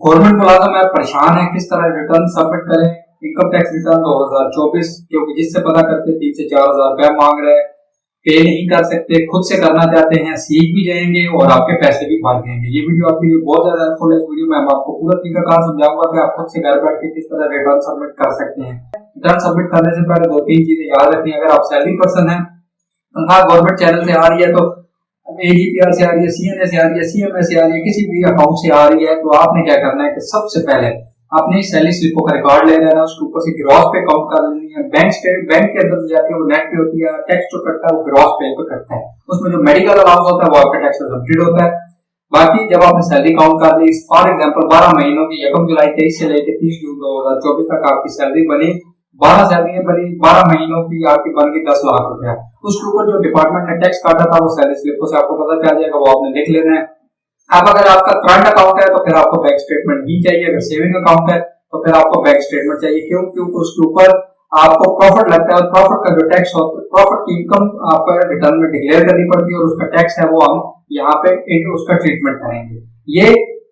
Government मुलाजिम है, परेशान है किस तरह रिटर्न सबमिट करें, इनकम टैक्स रिटर्न 2024, क्योंकि जिससे पता करते 3 से 4 हजार रुपया मांग रहे हैं, पे नहीं कर सकते, खुद से करना चाहते हैं, सीख भी जाएंगे और आपके पैसे भी भाग जाएंगे। ये वीडियो आपके लिए बहुत ज्यादा हेल्पफुल है। इस वीडियो में मैं आपको पूरा तरीकाकार समझाऊंगा कि आप खुद से घर बैठ के किस तरह रिटर्न सबमिट कर सकते हैं। रिटर्न सबमिट करने से पहले 2-3 चीजें याद रखनी है। अगर आप सैलरी पर्सन है, तनख्वाह गवर्नमेंट चैनल से आ रही है, तो AGPR से आ रही है, CNA से आ रही है, CMA से आ रही है, किसी भी अकाउंट से आ रही है, तो आपने क्या करना है कि सबसे पहले आपने सैलरी स्लिपों का रिकॉर्ड ले लेना है, उसके ऊपर से ग्रॉस पे काउंट कर लेनी है। बैंक के अंदर जाके वो नेट पे होती है, टैक्स जो कटता है वो ग्रॉस पे कटता है, उसमें जो मेडिकल अलाउंस होता है वो आपका टैक्स एग्जम्प्टेड होता है। बाकी जब आपने सैलरी काउंट कर ली, फॉर एग्जांपल 12 महीनों की 1 जुलाई 23 से लेकर 30 जून 2024 तक आपकी सैलरी बनी, 12 सैलरी बनी, 12 महीनों की आपकी बन गई 10 लाख रुपया। उसके ऊपर जो डिपार्टमेंट ने टैक्स काटा था वो सैलरी स्लिप से आपको पता चल जाएगा, वो आपने लिख लेना है। अब अगर आपका करंट अकाउंट है तो फिर आपको बैंक स्टेटमेंट ही चाहिए, अगर सेविंग अकाउंट है तो फिर आपको बैंक स्टेटमेंट चाहिए। क्यों? क्योंकि उसके ऊपर आपको प्रॉफिट लगता है और प्रॉफिट का जो टैक्स होता है, प्रॉफिट की इनकम आपको रिटर्न में डिक्लेयर करनी पड़ती है और उसका टैक्स है वो हम यहाँ पे उसका ट्रीटमेंट करेंगे। ये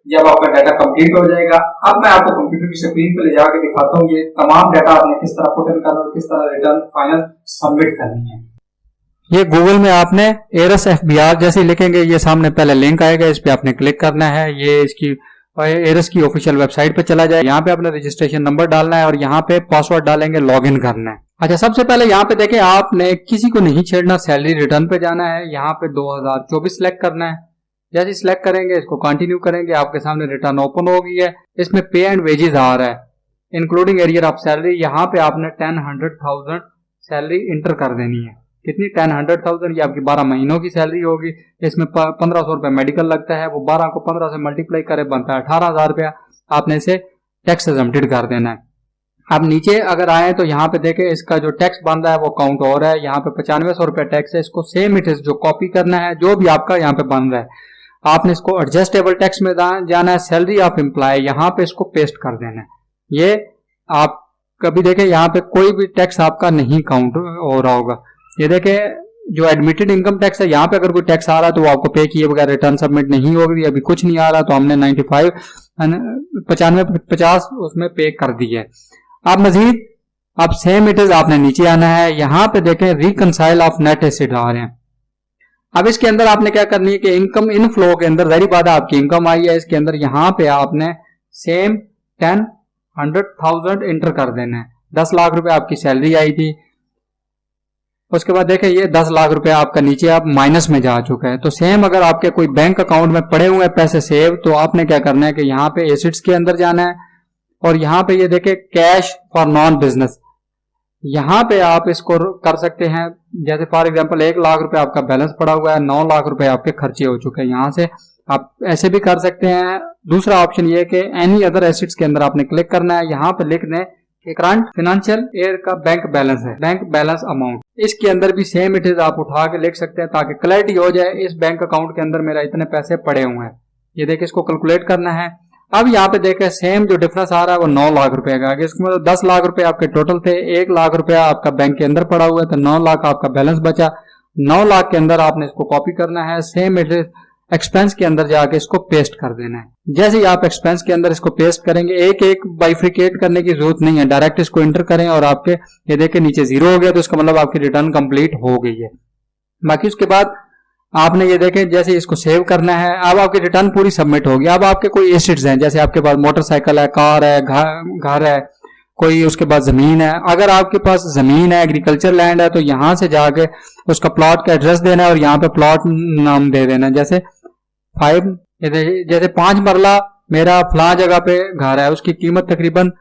जब आपका डाटा कंप्लीट हो जाएगा, अब मैं आपको कंप्यूटर की स्क्रीन पे ले जाकर दिखाता हूँ ये तमाम डाटा आपने किस तरह पुट इन करना और किस तरह रिटर्न फाइनल सबमिट करनी है। ये गूगल में आपने एरस FBR जैसे लिखेंगे, ये सामने पहले लिंक आएगा, इस पे आपने क्लिक करना है। ये इसकी एरस की ऑफिशियल वेबसाइट पे चला जाए। यहाँ पे आपने रजिस्ट्रेशन नंबर डालना है और यहाँ पे पासवर्ड डालेंगे, लॉगिन करना है। अच्छा, सबसे पहले यहाँ पे देखें, आपने किसी को नहीं छेड़ना, सैलरी रिटर्न पे जाना है। यहाँ पे 2024 सिलेक्ट करना है। जैसे सिलेक्ट करेंगे, इसको कंटिन्यू करेंगे, आपके सामने रिटर्न ओपन हो गई है। इसमें पे एंड वेजेस आ रहा है, इंक्लूडिंग एरियर ऑफ सैलरी। यहाँ पे आपने 10,100,000 सैलरी इंटर कर देनी है। कितनी? 10,100,000। ये आपकी 12 महीनों की सैलरी होगी। इसमें 1,500 रुपए मेडिकल लगता है, वो 12 को 15 से मल्टीप्लाई करे बनता है 18,000 रुपया। आपने इसे टैक्स एग्जम्प्टेड कर देना है। अब नीचे अगर आए तो यहाँ पे देखें, इसका जो टैक्स बन रहा है वो काउंट हो रहा है। यहाँ पे 9500 रुपया टैक्स है। इसको सेम इट इज जो कॉपी करना है, जो भी आपका यहाँ पे बन रहा है, आपने इसको एडजस्टेबल टैक्स में जाना है, सैलरी ऑफ एम्प्लॉय, यहाँ पे इसको पेस्ट कर देना है। ये आप कभी देखें, यहाँ पे कोई भी टैक्स आपका नहीं काउंट हो रहा होगा। ये देखें, जो एडमिटेड इनकम टैक्स है, यहाँ पे अगर कोई टैक्स आ रहा है तो वो आपको पे किए बगैर रिटर्न सबमिट नहीं होगी। अभी कुछ नहीं आ रहा तो हमने 95 उसमें पे कर दी है। अब मजीद अब सेम इट इज आपने नीचे आना है। यहाँ पे देखें, रिकंसाइल ऑफ नेट एसेट आ रहे हैं। अब इसके अंदर आपने क्या करनी है कि इनकम इनफ्लो के अंदर जाहिर बात है आपकी इनकम आई है, इसके अंदर यहाँ पे आपने सेम 10,100,000 इंटर कर देना है। 10 लाख रुपए आपकी सैलरी आई थी। उसके बाद देखें, ये 10 लाख रुपए आपका नीचे आप माइनस में जा चुका है। तो सेम अगर आपके कोई बैंक अकाउंट में पड़े हुए पैसे सेव, तो आपने क्या करना है कि यहाँ पे एसेट्स के अंदर जाना है और यहाँ पे ये देखें, कैश फॉर नॉन बिजनेस, यहाँ पे आप इसको कर सकते हैं। जैसे फॉर एग्जांपल 1 लाख रुपए आपका बैलेंस पड़ा हुआ है, 9 लाख रुपए आपके खर्चे हो चुके हैं। यहाँ से आप ऐसे भी कर सकते हैं। दूसरा ऑप्शन ये है कि एनी अदर एसेट्स के अंदर आपने क्लिक करना है। यहाँ पे लिख दें कि करंट फाइनेंशियल ईयर का बैंक बैलेंस है, बैंक बैलेंस अमाउंट। इसके अंदर भी सेम इट इज आप उठा के लिख सकते हैं ताकि क्लैरिटी हो जाए, इस बैंक अकाउंट के अंदर मेरा इतने पैसे पड़े हुए हैं। ये देखिए, इसको कैलकुलेट करना है। अब यहाँ पे देखें, सेम जो डिफरेंस आ रहा है वो 9 लाख रुपए का। इसके मतलब 10 लाख रुपए आपके टोटल थे, 1 लाख रुपया आपका बैंक के अंदर पड़ा हुआ है, तो 9 लाख आपका बैलेंस बचा। 9 लाख के अंदर आपने इसको कॉपी करना है, सेम इट इज एक्सपेंस के अंदर जाके इसको पेस्ट कर देना है। जैसे ही आप एक्सपेंस के अंदर इसको पेस्ट करेंगे, एक एक बाइफ्रिकेट करने की जरूरत नहीं है, डायरेक्ट इसको इंटर करें और आपके ये देखें नीचे 0 हो गया, तो इसका मतलब आपकी रिटर्न कंप्लीट हो गई है। बाकी उसके बाद आपने ये देखें, जैसे इसको सेव करना है, अब आपकी रिटर्न पूरी सबमिट होगी। अब आपके कोई एसेट्स हैं, जैसे आपके पास मोटरसाइकिल है, कार है, घर है, कोई उसके बाद जमीन है। अगर आपके पास जमीन है, एग्रीकल्चर लैंड है, तो यहां से जाके उसका प्लॉट का एड्रेस देना है और यहाँ पे प्लॉट नाम दे देना है। जैसे 5 मरला मेरा फला जगह पे घर है, उसकी कीमत तकरीबन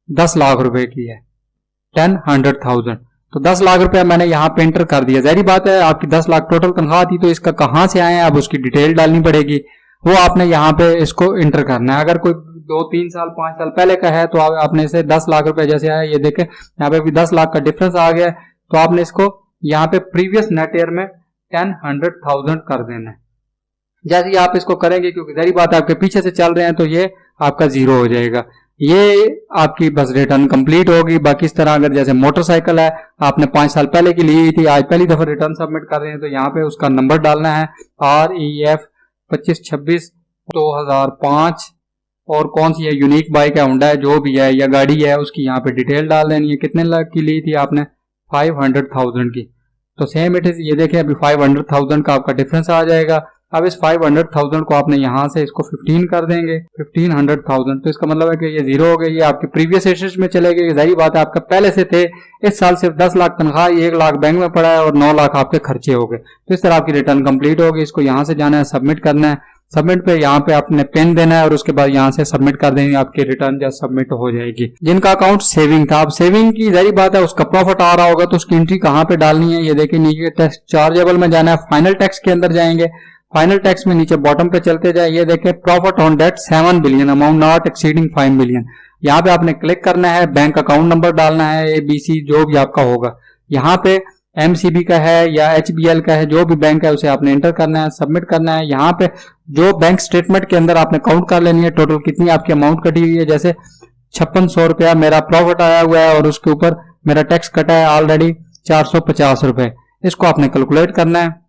10 लाख रुपए की है, 10,100,000। तो 10 लाख रुपया मैंने यहाँ पे एंटर कर दिया। जाहिर बात है आपकी 10 लाख टोटल तनख्वाह थी, तो इसका कहाँ से आए हैं अब उसकी डिटेल डालनी पड़ेगी, वो आपने यहाँ पे इसको एंटर करना है। अगर कोई 2-3 साल 5 साल पहले का है तो आपने इसे 10 लाख रुपए जैसे आया, ये देखें यहाँ पे भी 10 लाख का डिफरेंस आ गया, तो आपने इसको यहाँ पे प्रीवियस नेट ईयर में 10,100,000 कर देना है। जैसे ही आप इसको करेंगे, क्योंकि जाहिर बात है आपके पीछे से चल रहे हैं, तो ये आपका 0 हो जाएगा। ये आपकी बस रिटर्न कंप्लीट होगी। बाकी इस तरह अगर जैसे मोटरसाइकिल है, आपने 5 साल पहले की ली हुई थी, आज पहली दफा रिटर्न सबमिट कर रहे हैं, तो यहाँ पे उसका नंबर डालना है REF 2526/2005 और कौन सी है, यूनिक बाइक है, होंडा है, जो भी है या गाड़ी है, उसकी यहाँ पे डिटेल डाल देनी है। कितने लाख की ली थी आपने, 500,000 की। तो सेम इट इज, ये देखें अभी 500,000 का आपका डिफरेंस आ जाएगा। अब इस 500,000 को आपने यहाँ से इसको 15 कर देंगे, 1500,000, तो इसका मतलब है कि ये जीरो हो गया, ये आपके प्रीवियस एसेट्स में चले गए। जाहिर बात है आपका पहले से थे, इस साल सिर्फ 10 लाख तनख्वाह, 1 लाख बैंक में पड़ा है और 9 लाख आपके खर्चे हो गए। तो इस तरह आपकी रिटर्न कंप्लीट होगी। इसको यहाँ से जाना है, सबमिट करना है, सबमिट पे यहाँ पे आपने पेन देना है और उसके बाद यहाँ से सबमिट कर देंगे, आपकी रिटर्न जब सबमिट हो जाएगी। जिनका अकाउंट सेविंग था, अब सेविंग की जाहिर बात है उसका प्रॉफिट आ रहा होगा तो उसकी एंट्री कहाँ पे डालनी है, ये देखिए नीचे टैक्स चार्जेबल में जाना है, फाइनल टैक्स के अंदर जाएंगे, फाइनल टैक्स में नीचे बॉटम पे चलते जाए, ये देखें profit on date 7 billion, amount not exceeding 5 billion. यहाँ पे आपने क्लिक करना है, बैंक अकाउंट नंबर डालना है, ABC जो भी आपका होगा, यहाँ पे MCB का है या HBL का है, जो भी बैंक है उसे आपने एंटर करना है, सबमिट करना है। यहाँ पे जो बैंक स्टेटमेंट के अंदर आपने काउंट कर लेनी है टोटल कितनी आपकी अमाउंट कटी हुई है। जैसे 5600 रुपया मेरा प्रॉफिट आया हुआ है और उसके ऊपर मेरा टैक्स कटा है ऑलरेडी 450 रुपए, इसको आपने कैलकुलेट करना है।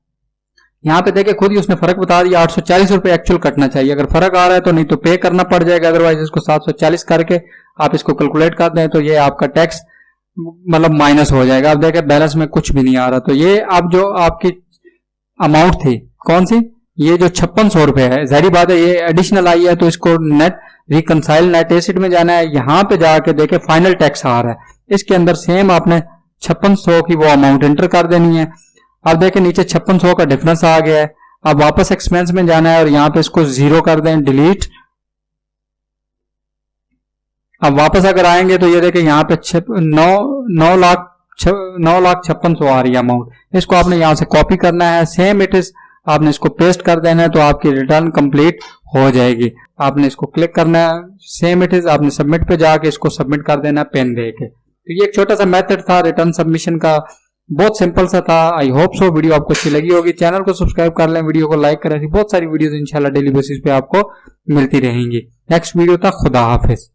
यहाँ पे देखिए खुद ही उसने फर्क बता दिया, 840 रुपए एक्चुअल कटना चाहिए। अगर फर्क आ रहा है तो नहीं तो पे करना पड़ जाएगा, अदरवाइज इसको 740 करके आप इसको कैलकुलेट कर दें तो ये आपका टैक्स मतलब माइनस हो जाएगा। अब देखिए बैलेंस में कुछ भी नहीं आ रहा, तो ये अब जो आपकी अमाउंट थी कौन सी, ये जो 5600 रुपए है, जाहिर बात है ये एडिशनल आई है तो इसको नेट रिकंसाइल नेट एसिड में जाना है। यहाँ पे जाके देखे फाइनल टैक्स आ रहा है, इसके अंदर सेम आपने 5600 की वो अमाउंट एंटर कर देनी है। अब देखें नीचे 5600 का डिफरेंस आ गया है। अब वापस एक्सपेंस में जाना है और यहाँ पे इसको 0 कर दें, डिलीट। अब वापस अगर आएंगे तो ये देखें यहाँ पे 9,56,000 आ रही है अमाउंट, इसको आपने यहाँ से कॉपी करना है, सेम इट इज आपने इसको पेस्ट कर देना है तो आपकी रिटर्न कंप्लीट हो जाएगी। आपने इसको क्लिक करना है, सेम इट इज आपने सबमिट पे जाके इसको सबमिट कर देना है पेन दे के। तो ये एक छोटा सा मेथड था रिटर्न सबमिशन का, बहुत सिंपल सा था। आई होप सो वीडियो आपको अच्छी लगी होगी। चैनल को सब्सक्राइब कर लें, वीडियो को लाइक करें, बहुत सारी वीडियोस इंशाल्लाह डेली बेसिस पे आपको मिलती रहेंगी। नेक्स्ट वीडियो तक खुदा हाफिज।